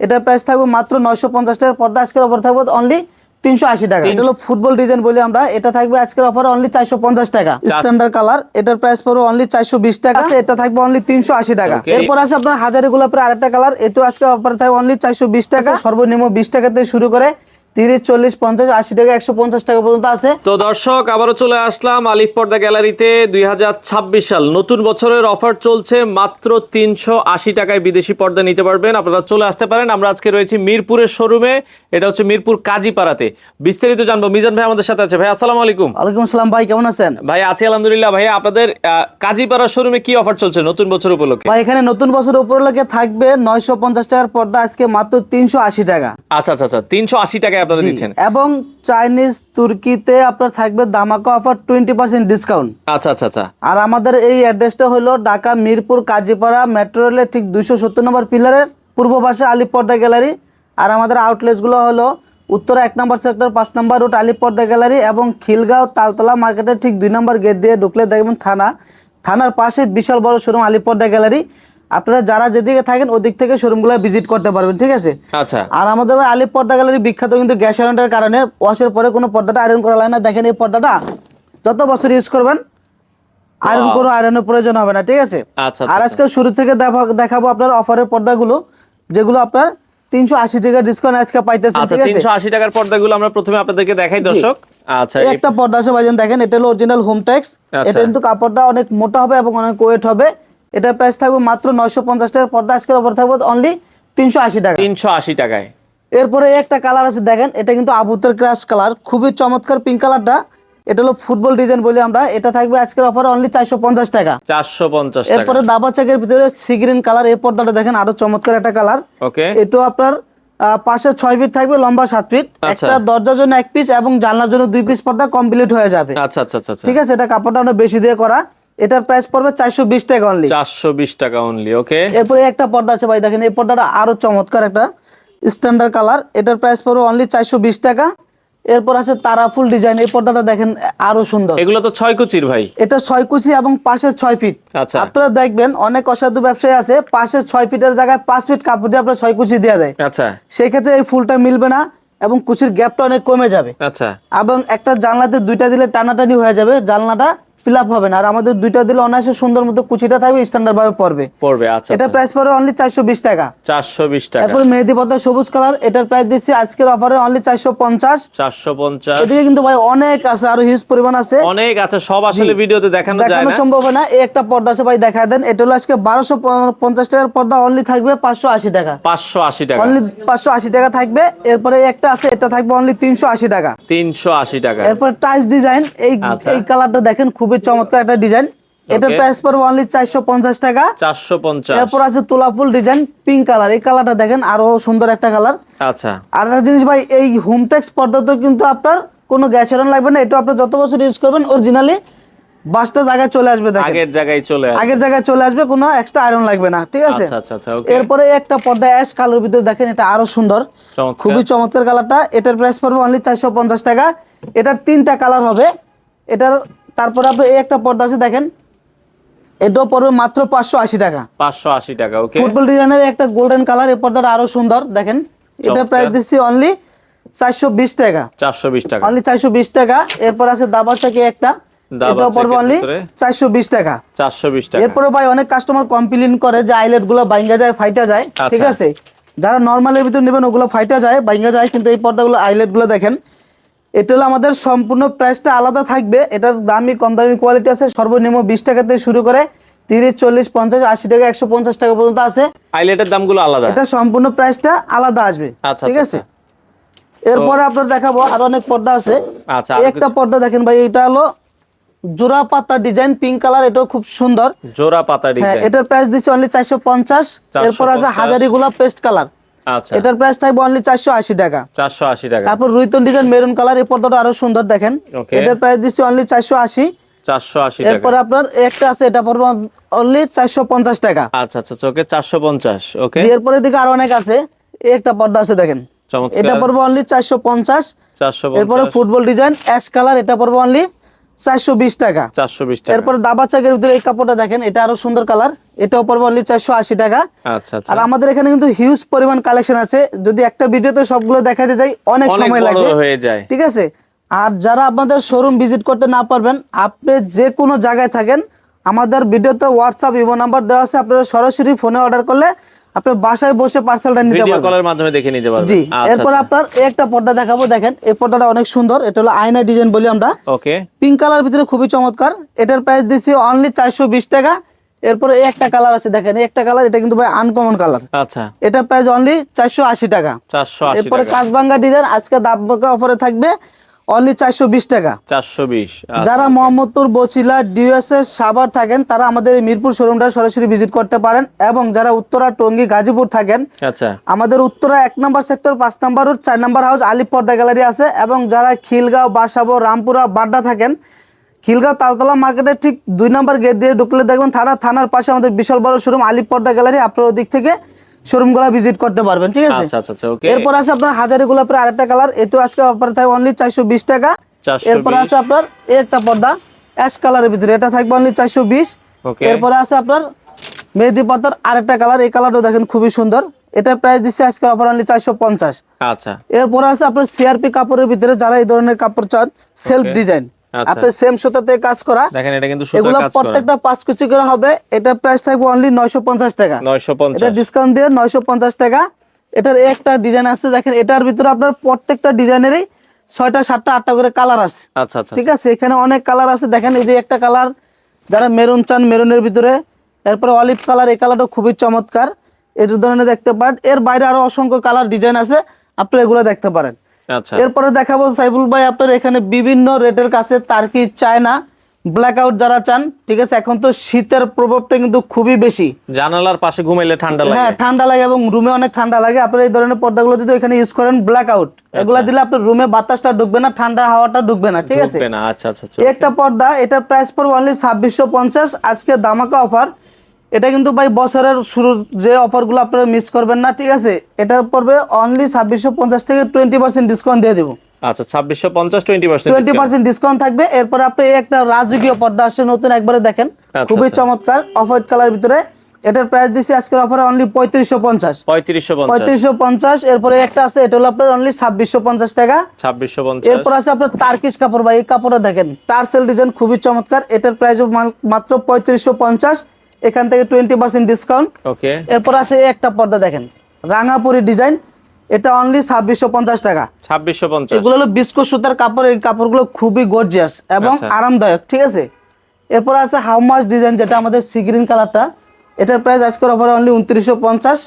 এটার প্রাইস থাকবে মাত্র 950 টাকার পর্দা, আজকের অফার থাকবে অনলি 380 টাকা। এটা হলো ফুটবল ডিজাইন বলি আমরা, এটা থাকবে আজকের অফারে অনলি 450 টাকা। স্ট্যান্ডার্ড কালার, এটার প্রাইস পড়বে অনলি 420 টাকা, এটা থাকবে অনলি 380 টাকা। এরপর আছে আপনার হাজারি গোলাপের আরেকটা কালার, এটা আজকে অফারে থাকবে অনলি 420 টাকা। সর্বনিম্ন 20 টাকা থেকে শুরু করে 30, 40, 50, 80 টাকা, 150 টাকা পর্যন্ত আছে। তো দর্শক, আবারও চলে আসলাম আলিফ পর্দা গ্যালারিতে। 2026 সাল নতুন বছরের অফার চলছে, মাত্র 380 টাকায় বিদেশি পর্দা নিতে পারবেন। আপনারা চলে আসতে পারেন। আমরা আজকে রয়েছি মিরপুরের শোরুমে, এটা হচ্ছে মিরপুর কাজীপাড়াতে। বিস্তারিত জানবো, মিজান ভাই আমাদের সাথে আছে। ভাই আসসালামু আলাইকুম। ওয়ালাইকুম আসসালাম ভাই, কেমন আছেন? ভাই আছি আলহামদুলিল্লাহ। ভাই আপনাদের কাজীপাড়া শোরুমে কি অফার চলছে নতুন বছর উপলক্ষে? ভাই এখানে নতুন বছর উপলক্ষে থাকবে 950 টাকার পর্দা, আজকে মাত্র 380 টাকা। আচ্ছা আচ্ছা আচ্ছা, 380 টাকায় আপনারা দিচ্ছেন। এবং চাইনিজ তুর্কিতে আপনার থাকবে ধামাকা অফার 20% ডিসকাউন্ট। আচ্ছা আচ্ছা আচ্ছা। আর আমাদের এই অ্যাড্রেসটা হলো ঢাকা মিরপুর কাজীপাড়া মেট্রো রেলের ঠিক 270 নম্বর পিলারের পূর্ব পাশে আলিফ পর্দা গ্যালারি। আর আমাদের আউটলেটসগুলো হলো উত্তরা 1 নম্বর সেক্টর 5 নম্বর রুট আলিফ পর্দা গ্যালারি, এবং খিলগাঁও তালতলা মার্কেটের ঠিক 2 নম্বর গেট দিয়ে ঢুকলে দেখবেন থানার পাশে বিশাল বড় শোরুম আলিফ পর্দা গ্যালারি। আপনারা যারা যেদিকে থাকেন ওদিক থেকে শোরুমগুলো ভিজিট করতে পারবেন, ঠিক আছে? আচ্ছা। আর আমাদের ভাই আলিফ পর্দা গ্যালারি বিখ্যাত কিন্তু গ্যাস আয়রনের কারণে ওয়াশের পরে কোনো পর্দাটা আয়রন করা লাগে না। দেখেন এই পর্দাটা যত বছর ইউজ করবেন কোনো আয়রনের প্রয়োজন হবে না, ঠিক আছে? আচ্ছা। আর আজকে শুরু থেকে দেখাবো আপনার অফারের পর্দাগুলো, যেগুলো আপনার 380 টাকা ডিসকাউন্ট আজকে পাইতেছেন, ঠিক আছে? 380 টাকার পর্দাগুলো আমরা প্রথমে আপনাদেরকে দেখাই দর্শক। আচ্ছা, এই একটা পর্দা আছে ভাইজান, দেখেন এটা হলো অরিজিনাল হোমটেক্স। এটা কিন্তু কাপড়টা অনেক মোটা হবে এবং অনেক ওয়েট হবে। এটার প্রাইস থাকবে মাত্র 950 টাকার পর্দা, আজকের অফার থাকবে অনলি 380 টাকা। 380 টাকায়। এরপরে একটা কালার আছে, দেখেন এটা কিন্তু আবুতের ক্রাশ কালার, খুবই চমৎকার পিঙ্ক কালারটা। এটা হলো ফুটবল ডিজাইন বলি আমরা, এটা থাকবে আজকের অফারে অনলি 450 টাকা। 450 টাকা। এরপরে দাবা চেকের ভিতরে সি গ্রিন কালার, এই পর্দাটা দেখেন আরো চমৎকার একটা কালার। ওকে। এটা আপনার পাশে 6 ফিট থাকবে, লম্বা 7 ফিট। একটা দরজার জন্য 1 পিস এবং জানলার জন্য 2 পিস পর্দা কমপ্লিট হয়ে যাবে। আচ্ছা আচ্ছা আচ্ছা, ঠিক আছে? এটা কাপড়টা অনেক বেশি দিয়ে করা। এটার প্রাইস পড়বে 420 টাকা অনলি। 420 টাকা অনলি। ওকে। এরপরে একটা পর্দা আছে ভাই, দেখেন এই পর্দাটা আরো চমৎকার একটা স্ট্যান্ডার্ড কালার, এটার প্রাইস পড়বে অনলি 420 টাকা। এরপর আছে তারাফুল ডিজাইন, এই পর্দাটা দেখেন আরো সুন্দর। এগুলো তো 6 কুচির ভাই। এটা 6 কুচি এবং পাশে 6 ফিট। আচ্ছা। আপনারা দেখবেন অনেক অসাধু ব্যবসায়ী আছে পাশে 6 ফিটের জায়গায় 5 ফিট কাপড় দিয়ে আপনার 6 কুচি দেওয়া দেয়। আচ্ছা। সেই ক্ষেত্রে এই ফুলটা মিলবে না এবং কুচির গ্যাপটা অনেক কমে যাবে। আচ্ছা। এবং একটা জানলাতে 2টা দিলে টানাটানি হয়ে যাবে, জানলাটা ফিল আপ হবে না। আর আমাদের 2টা দিলে অনায়াসে সুন্দর মতো কুচিটা থাকবে, স্ট্যান্ডার্ড ভাবে পড়বে। আচ্ছা। এটা প্রাইস পড়বে অনলি 420 টাকা। 420 টাকা। এরপর মেহেদি পর্দা সবুজ কালার, এটার প্রাইস দিচ্ছি আজকের অফারে অনলি 450। 450। এদিকে কিন্তু ভাই অনেক আছে, আরো হিউজ পরিমাণ আছে, অনেক আছে, সব আসলে ভিডিওতে দেখানো যায় না, সম্ভব হয় না। এই একটা পর্দা আছে ভাই, দেখায় দেন। এটা হলো আজকে 1250 টাকার পর্দা, অনলি থাকবে 580 টাকা। 580 টাকা অনলি 580 টাকা থাকবে। এরপরে একটা আছে, এটা থাকবে অনলি 380 টাকা। 380 টাকা। এরপর টাইস ডিজাইন, এই কালারটা দেখেন খুবই চমৎকার একটা ডিজাইন। এটার প্রাইস পড়বে অনলি 450 টাকা। 450। এরপর আছে তুলাফুল ডিজাইন পিঙ্ক কালার, এই কালারটা দেখেন আরো সুন্দর একটা কালার। আচ্ছা। আর একটা জিনিস ভাই, এই হোমটেক্স পর্দাতে কিন্তু আপনার কোনো গ্যাস আয়রন লাগবে না। এটা আপনি যত বছর ইউজ করবেন অরিজিনালি বাসটা জায়গায় চলে আসবে, দেখেন আগের জায়গায় চলে আসবে, কোনো এক্সট্রা আয়রন লাগবে না, ঠিক আছে? আচ্ছা আচ্ছা আচ্ছা। ওকে। এরপরে একটা পর্দা অ্যাশ কালার ভিতরে দেখেন, এটা আরো সুন্দর, খুবই চমৎকার কালারটা। এটার প্রাইস পড়বে অনলি 450 টাকা। এটার 3টা কালার হবে এটার। তারপরে আপনি এই একটা পর্দা আছে, দেখেন এটাও পড়বে মাত্র 580 টাকা। 580 টাকা। ওকে। ফুটবল ডিজাইনের একটা গোল্ডেন কালার, এই পর্দাটা আরো সুন্দর, দেখেন এটার প্রাইস দিচ্ছি অনলি 420 টাকা। 420 টাকা। অনলি 420 টাকা। এরপর আছে দাবা থেকে একটা, এটাও পড়বে অনলি 420 টাকা। 420 টাকা। এরপরে ভাই অনেক কাস্টমার কমপ্লেইন করে যে আইলেট গুলো ভাঙা যায়, ফাইটা যায়, ঠিক আছে? যারা নরমালের ভিতর নেবেন ওগুলো ফাইটা যায়, ভাঙা যায়, কিন্তু এই পর্দাগুলো আইলেট গুলো দেখেন, এটা হলো আমাদের সম্পূর্ণ প্রাইসটা আলাদা থাকবে। এটার দামি কম দামি কোয়ালিটি আছে, সর্বনিম্ন 20 টাকা থেকে শুরু করে 30, 40, 50, 80 টাকা, 150 টাকা পর্যন্ত আছে। আইলেটের দামগুলো আলাদা, এটা সম্পূর্ণ প্রাইসটা আলাদা আসবে, ঠিক আছে? এরপরে আপনার দেখাবো আর অনেক পর্দা আছে। আচ্ছা। একটা পর্দা দেখেন ভাই, এটা হলো জোড়া পাতা ডিজাইন পিঙ্ক কালার, এটাও খুব সুন্দর। জোড়া পাতা ডিজাইন, এটার প্রাইস দিচ্ছি অনলি 450। এরপর আছে হাজারি গোলাপ পেস্ট কালার, আচ্ছা, এটার প্রাইস থাকবে অনলি 480 টাকা। 480 টাকা। তারপর রুইতন ডিজাইন মেরুন কালার, এই পর্দাটা আরো সুন্দর, দেখেন এটার প্রাইস দিচ্ছি অনলি 480। 480 টাকা। এরপর আপনার একটা আছে, এটা পড়বে অনলি 450 টাকা। আচ্ছা আচ্ছা, ওকে 450। ওকে। এরপর এদিকে আরো অনেক আছে, একটা পর্দা আছে দেখেন, এটা পড়বে অনলি 450। এরপরে ফুটবল ডিজাইন অ্যাশ কালার, এটা পড়বে অনলি 420 টাকা। 420 টাকা। এরপর দাবা চেকের ভিতরে এই কাপড়টা দেখেন, এটা আরো সুন্দর কালার, এটাও পড়বে অনলি 480 টাকা। আচ্ছা আচ্ছা। আর আমাদের এখানে কিন্তু হিউজ পরিমাণ কালেকশন আছে, যদি একটা ভিডিওতে সবগুলো দেখাতে যাই অনেক সময় বড় লাগবে, হয়ে যায়। ঠিক আছে। আর যারা আপনাদের শোরুম ভিজিট করতে না পারবেন, আপনি যে কোনো জায়গায় থাকেন, আমাদের ভিডিওতে হোয়াটসঅ্যাপ ইমো নাম্বার দেওয়া আছে, আপনারা সরাসরি ফোনে অর্ডার করলে আপনি বাসায় বসে পার্সেলটা নিতে ভিডিও পারবেন, কলের মাধ্যমে দেখে নিতে পারবেন। জি। আচ্ছা এরপর আচ্ছা। আপনার এই একটা পর্দা দেখাবো, দেখেন এই পর্দাটা অনেক সুন্দর, এটা হলো আয়না ডিজাইন বলি আমরা, ওকে। পিঙ্ক কালার ভিতরে খুবই চমৎকার। এটার প্রাইস দিচ্ছি অনলি 420 টাকা। এরপরে এই একটা কালার আছে, দেখেন এই একটা কালার, এটা কিন্তু ভাই আনকমন কালার, আচ্ছা। এটার প্রাইস অনলি 480 টাকা। 480 এরপরে টাকা। কাঁচবাঙ্গা ডিজাইন আজকে দামবাঙ্গা অফারে থাকবে অনলি 420 টাকা। 420। যারা মোহাম্মদপুর, বছিলা, ডিউএসএস, সাভার থাকেন, তারা আমাদের এই মিরপুর শোরুমটা সরাসরি ভিজিট করতে পারেন। এবং যারা উত্তরা, টঙ্গী, গাজীপুর থাকেন, আচ্ছা। আমাদের উত্তরা 1 নম্বর সেক্টর 5 নম্বর রোড 4 নম্বর হাউস আলিফ পর্দা গ্যালারি আছে। এবং যারা খিলগাঁও, বাসাবো, রামপুরা, বাড্ডা থাকেন, খিলগাঁও তালতলা মার্কেটের ঠিক 2 নম্বর গেট দিয়ে ঢুকলে দেখবেন থানার পাশে আমাদের বিশাল বড় শোরুম আলিফ পর্দা গ্যালারি, আপনার ওদিক থেকে শোরুমগুলো ভিজিট করতে পারবেন, ঠিক আছে। আচ্ছা আচ্ছা ওকে। এরপর আছে আপনার হাজারি গোলাপের আরেকটা কালার, এটাও আজকে অফার থাকবে অনলি 420 টাকা। 420। এরপর আছে আপনার এই একটা পর্দা অ্যাশ কালারের ভিতরে, এটা থাকবে অনলি 420। ওকে। এরপরে আছে আপনার মেহেদি পাতার আরেকটা কালার, এই কালারটাও দেখেন খুবই সুন্দর, এটার প্রাইস দিচ্ছে আজকে অফার অনলি 450। আচ্ছা। এরপর আছে আপনার সিআরপি কাপড়ের ভিতরে, যারা এই ধরনের কাপড় চান সেলফ ডিজাইন, আচ্ছা। আপনার সেম সুতাতে কাজ করা, দেখেন এটা কিন্তু সুতার এগুলো কাজ করা। প্রত্যেকটা 5 কুচি করে হবে, এটার প্রাইস থাকবে অনলি 950 টাকা। 950। এটা ডিসকাউন্ট দিয়ে 950 টাকা। এটার একটা ডিজাইন আছে, দেখেন এটার ভিতরে আপনার প্রত্যেকটা ডিজাইনেরই 6টা 7টা 8টা করে কালার আছে, আচ্ছা আচ্ছা। ঠিক আছে। এখানে অনেক কালার আছে, দেখেন এই যে একটা কালার, যারা মেরুন চান মেরুনের ভিতরে, এরপরে অলিভ কালার, এই কালারটা খুবই চমৎকার, এই ধরনের দেখতে পারেন। এর বাইরে আরো অসংখ্য কালার ডিজাইন আছে, আপনি এগুলো দেখতে পারেন। আচ্ছা। এরপরে দেখাবো সাইফুল ভাই, আপনার এখানে বিভিন্ন রেটের কাছে তার্কি, চায়না, ব্ল্যাক আউট যারা চান, ঠিক আছে। এখন তো শীতের প্রভাবটা কিন্তু খুবই বেশি, জানালার পাশে ঘুমাইলে ঠান্ডা লাগে। হ্যাঁ ঠান্ডা লাগে এবং রুমে অনেক ঠান্ডা লাগে। আপনার এই ধরনের পর্দাগুলো যদি এখানে ইউজ করেন ব্ল্যাক আউট, এগুলা দিলে আপনার রুমে বাতাসটা ঢুকবে না, ঠান্ডা হাওয়াটা ঢুকবে না, ঠিক আছে। ঢুকবে না। আচ্ছা আচ্ছা আচ্ছা। এই একটা পর্দা, এটার প্রাইস পড়বে অনলি 2650, আজকে দামাকা অফার। এটা কিন্তু ভাই বছরের শুরুর যে অফারগুলো আপনারা মিস করবেন না, ঠিক আছে। এটা পড়বে অনলি 2650 থেকে 20% ডিসকাউন্ট দিয়ে দেবো। আচ্ছা 2650 20% 20% ডিসকাউন্ট থাকবে। এরপর আপনি এই একটা রাজকীয় পর্দা আসছে নতুন, একবারে দেখেন খুবই চমৎকার অফ হোয়াইট কালার ভিতরে, এটার প্রাইস দিচ্ছি আজকের অফারে অনলি 3550। 3550। এরপরে একটা আছে, এটা হলো আপনার অনলি 2650 টাকা। 2650। এরপর আছে আপনার টার্কিশ কাপড়, ভাই এই কাপড়টা দেখেন টার্সেল ডিজাইন খুবই চমৎকার, এটার প্রাইস মাত্র 3550, এখান থেকে 20% ডিসকাউন্ট। ওকে। এরপর আছে এই একটা পর্দা দেখেন রাঙাপুরি ডিজাইন, এটা অনলি 2650 টাকা। 2650। এগুলো হলো বিস্কুট সুতার কাপড়, এই কাপড়গুলো খুবই গর্জিয়াস এবং আরামদায়ক, ঠিক আছে। এরপর আছে হাউমাস ডিজাইন, যেটা আমাদের সি গ্রিন কালারটা, এটার প্রাইস আজকের অফারে অনলি 2950,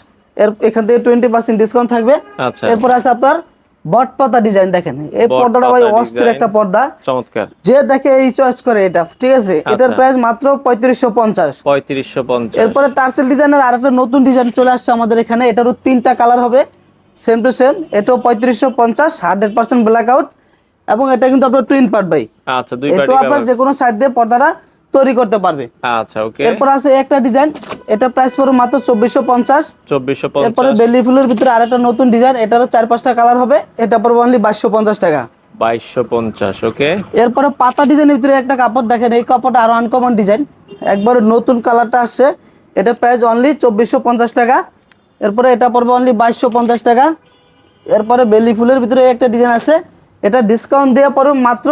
এখান থেকে 20% ডিসকাউন্ট থাকবে। আচ্ছা। এরপর আছে আপনার বটপাতা ডিজাইন, দেখেন এই পর্দাটা ভাই অস্থির একটা পর্দা, চমৎকার, যে দেখে এই চয়েস করে এটা, ঠিক আছে। এটার প্রাইস মাত্র 3550। 3550। এরপরে টার্সেল ডিজাইনের আরেকটা নতুন ডিজাইন চলে আসছে আমাদের এখানে, এটারও 3টা কালার হবে, সেম টু সেম, এটাও 3550, 100% ব্ল্যাক আউট, এবং এটা কিন্তু আপনার টুইন পার্ট ভাই। আচ্ছা, দুই এটা আপনার যে কোনো সাইড দিয়ে পর্দাটা তৈরি করতে পারবে। আচ্ছা ওকে। এরপর আছে একটা ডিজাইন, এটা প্রাইস পড়বে মাত্র 2450। 2450। এরপরে বেলি ফুলের ভিতরে আরেকটা নতুন ডিজাইন, এটারও 4-5টা কালার হবে, এটা পড়বে অনলি 2250 টাকা। 2250। ওকে। এরপরে পাতা ডিজাইনের ভিতরে একটা কাপড় দেখেন, এই কাপড়টা আরো আনকমন ডিজাইন, একবারে নতুন কালারটা আসছে, এটা প্রাইস অনলি 2450 টাকা। এরপরে এটা পড়বে অনলি 2250 টাকা। এরপরে বেলি ফুলের ভিতরে একটা ডিজাইন আছে, এটা ডিসকাউন্ট দিয়ে পড়বে মাত্র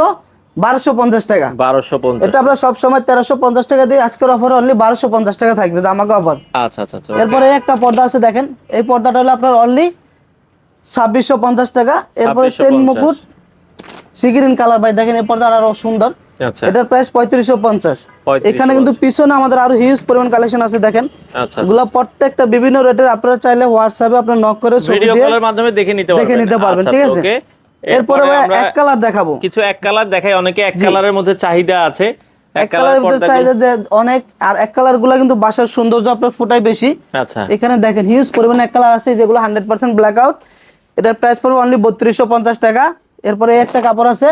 1250 টাকা। 1250। এটা আমরা সব সময় 1350 টাকা দিই, আজকের অফারে অনলি 1250 টাকা থাকবে, আমাকে অফার। আচ্ছা আচ্ছা আচ্ছা। এরপরে একটা পর্দা আছে দেখেন, এই পর্দাটা হলো আপনার অনলি 2650 টাকা। এরপরে চেন মুকুট সিগ্রিন কালার, ভাই দেখেন এই পর্দাটা আরো সুন্দর, আচ্ছা। এটার প্রাইস 3550। এখানে কিন্তু পিছনে আমাদের আরো হিউজ পরিমাণ কালেকশন আছে, দেখেন আচ্ছা, এগুলা প্রত্যেকটা বিভিন্ন রেটের, আপনারা চাইলে হোয়াটসঅ্যাপে আপনারা নক করে ছবি ভিডিও দিয়ে কলের মাধ্যমে দেখে নিতে পারবেন, ঠিক আছে। ওকে। এরপরে ভাই এক কালার দেখাবো, কিছু এক কালার দেখাই, অনেকে এক কালারের মধ্যে চাহিদা আছে, এক কালারের ভিতরে চাহিদা যে অনেক, আর এক কালার গুলা কিন্তু বাসার সৌন্দর্য আপনার ফুটাই বেশি। আচ্ছা। এখানে দেখেন হিউজ পরিমাণে এক কালার আছে, যেগুলো 100% ব্ল্যাক আউট, এটার প্রাইস পড়বে অনলি 3250 টাকা। এরপরে একটা কাপড় আছে,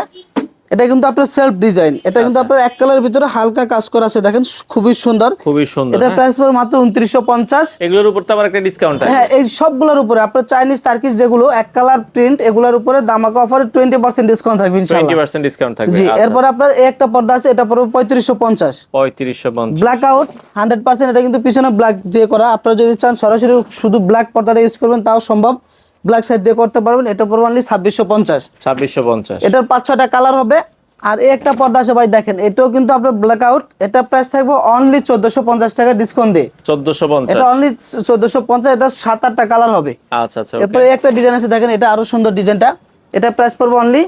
এটা কিন্তু আপনার সেলফ ডিজাইন, এটা কিন্তু আপনার এক কালারের ভিতরে হালকা কাজ করা আছে, দেখেন খুবই সুন্দর। খুবই সুন্দর। এটা প্রাইস পড়বে মাত্র 2950। এগুলোর উপর তো আবার একটা ডিসকাউন্ট আছে। হ্যাঁ, এই সবগুলোর উপরে আপনার চাইনিজ টার্কিশ যেগুলো এক কালার প্রিন্ট, এগুলোর উপরে দামাকা অফারে 20% ডিসকাউন্ট থাকবে ইনশাআল্লাহ। 20% ডিসকাউন্ট থাকবে। জি, আচ্ছা। এরপর আপনার এই একটা পর্দা আছে, এটা পড়বে 3550। 3550। ব্ল্যাক আউট 100%, এটা কিন্তু পিছনে ব্ল্যাক দিয়ে করা। আপনারা যদি চান সরাসরি শুধু ব্ল্যাক পর্দাটা ইউজ করবেন তাও সম্ভব, ব্ল্যাক সাইড দিয়ে করতে পারবেন। এটা পড়বে অনলি 2650। 2650। এটার 5-6টা কালার হবে। আর এই একটা পর্দা আছে ভাই, দেখেন এটাও কিন্তু আপনার ব্ল্যাক আউট, এটা প্রাইস থাকবে অনলি 1450 টাকা ডিসকাউন্ট দিয়ে। 1450। এটা অনলি 1450, এটা 7-8টা কালার হবে। আচ্ছা আচ্ছা। এরপরে একটা ডিজাইন আছে, দেখেন এটা আরো সুন্দর ডিজাইনটা, এটা প্রাইস পড়বে অনলি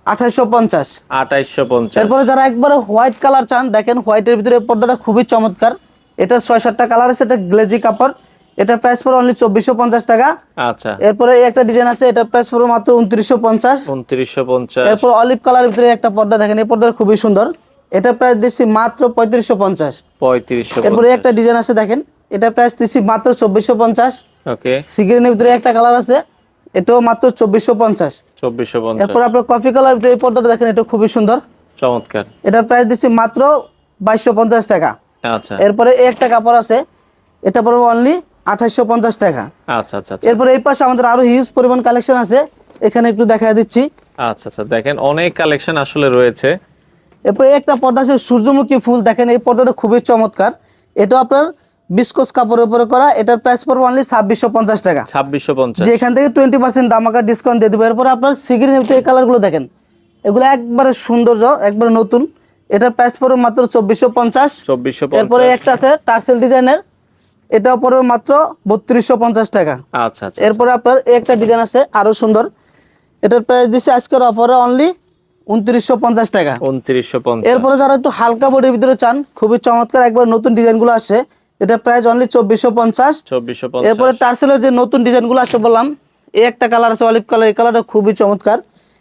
2850। 2850। এরপরে যারা একবারে হোয়াইট কালার চান, দেখেন হোয়াইটের ভিতরে এই পর্দাটা খুবই চমৎকার। এটা 6-7টা কালার আছে, এটা গ্লেজি কাপড়, এটা প্রাইস পড়বে অনলি 2450 টাকা। আচ্ছা। এরপরে এই একটা ডিজাইন আছে, এটা প্রাইস পড়বে মাত্র 2950। 2950। এরপর অলিভ কালারের ভিতরে একটা পর্দা, দেখেন এই পর্দাটা খুবই সুন্দর, এটা প্রাইস দিচ্ছি মাত্র 3550। 3550। এরপরে একটা ডিজাইন আছে, দেখেন এটা প্রাইস দিচ্ছি মাত্র 2450। ওকে। সিগ্রিনের ভিতরে একটা কালার আছে, এটাও মাত্র 2450। 2450। এরপর আপনার কফি কালার এই পর্দাটা দেখেন, এটা খুবই সুন্দর, চমৎকার। এটার প্রাইস দিচ্ছি মাত্র 2250 টাকা। আচ্ছা এরপরে এই একটা কাপড় আছে, এটা পড়বে অনলি 2850 টাকা। আচ্ছা আচ্ছা। এরপরে এই পাশে আমাদের আরো হিউজ পরিমাণ কালেকশন আছে, এখানে একটু দেখা দিচ্ছি। আচ্ছা আচ্ছা, দেখেন অনেক কালেকশন আসলে রয়েছে। এরপরে একটা পর্দা আছে সূর্যমুখী ফুল, দেখেন এই পর্দাটা খুবই চমৎকার, এটা আপনার বিস্কোস কাপড়ের উপরে করা, এটার প্রাইস পড়বে অনলি 2650 টাকা। 2650। যে এখান থেকে 20% দামাকা ডিসকাউন্ট দিয়ে দেবো। এরপরে আপনার সিগ্রিনের এই কালারগুলো দেখেন, এগুলো একবারে সৌন্দর্য, একবারে নতুন, এটার প্রাইস পড়বে মাত্র 2450। 2450। এরপরে একটা আছে টার্সেল ডিজাইনের, এটাও পড়বে মাত্র 3250 টাকা। আচ্ছা আচ্ছা। এরপরে আপনার এই একটা ডিজাইন আছে আরো সুন্দর, এটার প্রাইস দিচ্ছে আজকের অফারে অনলি 2950 টাকা। 2950। এরপরে যারা একটু হালকা বডির ভিতরে চান, খুবই চমৎকার একবার নতুন ডিজাইনগুলো আসে, এটা প্রাইস অনলি 2450। 2450। এরপরে টার্সেলের যে নতুন ডিজাইনগুলো আসে বললাম, এই একটা কালার আছে অলিভ কালার, এই কালারটা খুবই চমৎকার,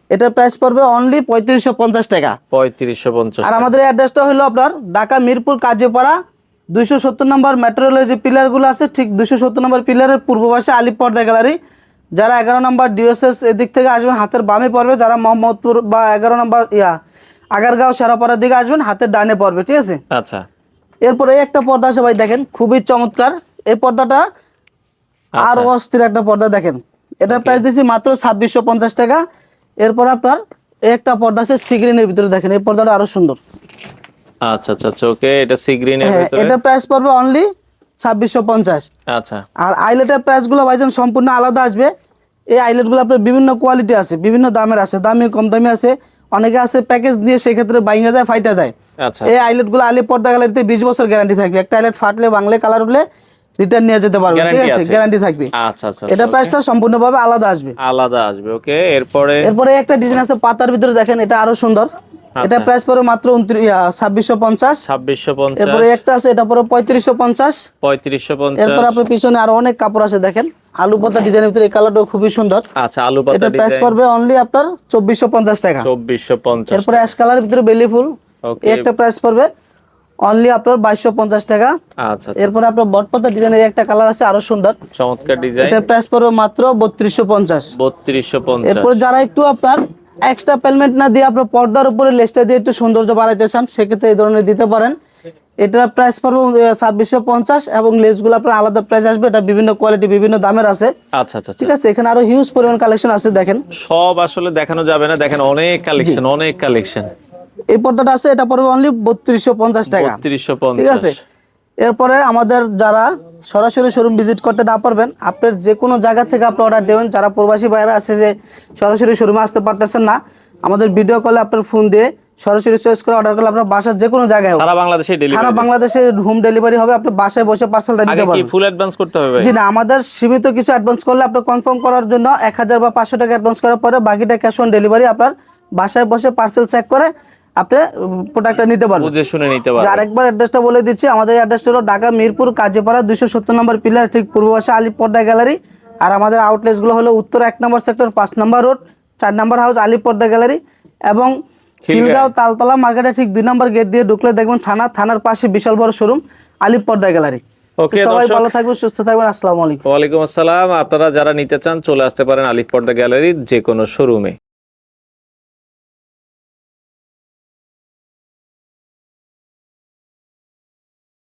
এটার প্রাইস পড়বে অনলি 3550 টাকা। 3550। আর আমাদের অ্যাড্রেসটা হলো আপনার ঢাকা মিরপুর কাজীপাড়া 270 নম্বর মেট্রো রেলের যে পিলারগুলো আছে, ঠিক 270 নম্বর পিলারের পূর্ব পাশে আলিপ পর্দা গ্যালারি। যারা 11 নম্বর ডিওএসএস এদিক থেকে আসবেন হাতের বামে পড়বে, যারা মোহাম্মদপুর বা 11 নম্বর আগারগাঁও শেরাপাড়ার দিকে আসবেন হাতের ডানে পড়বে, ঠিক আছে। আচ্ছা। এরপরে এই একটা পর্দা আছে ভাই, দেখেন খুবই চমৎকার, এই পর্দাটা আর অস্থির একটা পর্দা, দেখেন এটা প্রাইস দিচ্ছি মাত্র 2650 টাকা। এরপর আপনার এই একটা পর্দা আছে সিগ্রিনের ভিতরে, দেখেন এই পর্দাটা আরো সুন্দর। আচ্ছা আচ্ছা আচ্ছা। ওকে, এটা সি গ্রিনের হ্যাঁ, ভিতরে। এটা প্রাইস পড়বে অনলি 2650। আচ্ছা। আর আইলেটের প্রাইসগুলো ভাইজান সম্পূর্ণ আলাদা আসবে। এই আইলেটগুলো আপনার বিভিন্ন কোয়ালিটি আছে, বিভিন্ন দামের আছে, দামি কম দামি আছে, অনেকে আছে প্যাকেজ দিয়ে সেক্ষেত্রে বাইঙ্গা যায়, ফাইটা যায়। আচ্ছা। এই আইলেটগুলো আলিপ পর্দা গ্যালারিতে 20 বছর গ্যারান্টি থাকবে, একটা আইলেট ফাটলে বাংলা কালার উঠলে রিটার্ন নিয়ে যেতে পারবে, ঠিক আছে, গ্যারান্টি থাকবে। আচ্ছা আচ্ছা। এটা প্রাইসটা সম্পূর্ণভাবে আলাদা আসবে। আলাদা আসবে। ওকে। এরপরে এরপরে একটা ডিজাইন আছে পাতার ভিতরে, দেখেন এটা আরো সুন্দর, এটা প্রাইস পড়বে মাত্র 2650। 2650। এরপরে একটা আছে, এটা পড়বে 3550। 3550। এরপর আপনার পিছনে আরো অনেক কাপড় আছে, দেখেন আলু পাতা ডিজাইনের ভিতরে এই কালারটাও খুবই সুন্দর। আচ্ছা, আলু পাতা এটা প্রাইস ডিজাইন। পড়বে অনলি আপনার 2450 টাকা। 2450। এরপরে অ্যাশ কালারের ভিতরে বেলি ফুল, ওকে। এই একটা প্রাইস পড়বে অনলি আপনার 2250 টাকা। আচ্ছা। এরপরে আপনার বটপাতা ডিজাইনের একটা কালার আছে আরো সুন্দর, চমৎকার ডিজাইন। এটার প্রাইস পড়বে মাত্র 3250। 3250। এরপর যারা একটু আপনার এক্সট্রা পেমেন্ট না দিয়ে আপনার পর্দার উপরে লেসটা দিয়ে একটু সৌন্দর্য বাড়াইতে চান, সেক্ষেত্রে এই ধরনের দিতে পারেন। এটার প্রাইস পড়বে 2650 এবং লেসগুলো আপনার আলাদা প্রাইস আসবে, এটা বিভিন্ন কোয়ালিটি বিভিন্ন দামের আছে। আচ্ছা আচ্ছা। ঠিক আছে, এখানে আরো হিউজ পরিমাণ কালেকশন আছে, দেখেন সব আসলে দেখানো যাবে না, দেখেন অনেক কালেকশন, অনেক কালেকশন। এই পর্দাটা আছে, এটা পড়বে অনলি 3250 টাকা। 3250। ঠিক আছে। এরপরে আমাদের যারা সরাসরি শোরুম ভিজিট করতে না পারবেন, আপনার যে কোনো জায়গা থেকে আপনি অর্ডার দেবেন, যারা প্রবাসী ভাইরা আছে যে সরাসরি শোরুমে আসতে পারতেছেন না, আমাদের ভিডিও কলে আপনার ফোন দিয়ে সরাসরি চয়েস করে অর্ডার করলে আপনার বাসার যে কোনো জায়গায় হোক, সারা বাংলাদেশে ডেলিভারি। সারা বাংলাদেশে হোম ডেলিভারি হবে, আপনি বাসায় বসে পার্সেলটা নিতে আগে কি পারবেন। ফুল অ্যাডভান্স করতে হবে? জি না, আমাদের সীমিত কিছু অ্যাডভান্স করলে আপনি কনফার্ম করার জন্য 1000 বা 500 টাকা অ্যাডভান্স করার পরে বাকিটা ক্যাশ অন ডেলিভারি, আপনার বাসায় বসে পার্সেল চেক করে আপনি প্রোডাক্টটা নিতে পারবেন, বুঝে শুনে নিতে যে পারবেন। আরেকবার অ্যাড্রেসটা বলে দিচ্ছি, আমাদের অ্যাড্রেসটা হলো ঢাকা মিরপুর কাজীপাড়া 270 নম্বর পিলার, ঠিক পূর্ব পাশে আলিপ পর্দা গ্যালারি। আর আমাদের আউটলেটসগুলো হলো উত্তর 1 নম্বর সেক্টর 5 নম্বর রোড 4 নম্বর হাউস আলিপ পর্দা গ্যালারি, এবং খিলগাঁও তালতলা মার্কেটে ঠিক 2 নম্বর গেট দিয়ে ঢুকলে দেখবেন থানার পাশে বিশাল বড় শোরুম আলিপ পর্দা গ্যালারি। ওকে, সবাই ভালো থাকবেন, সুস্থ থাকবেন, আসসালামু আলাইকুম। ওয়ালাইকুম আসসালাম। আপনারা যারা নিতে চান চলে আসতে পারেন আলিপ পর্দা গ্যালারির যে কোনো শোরুমে।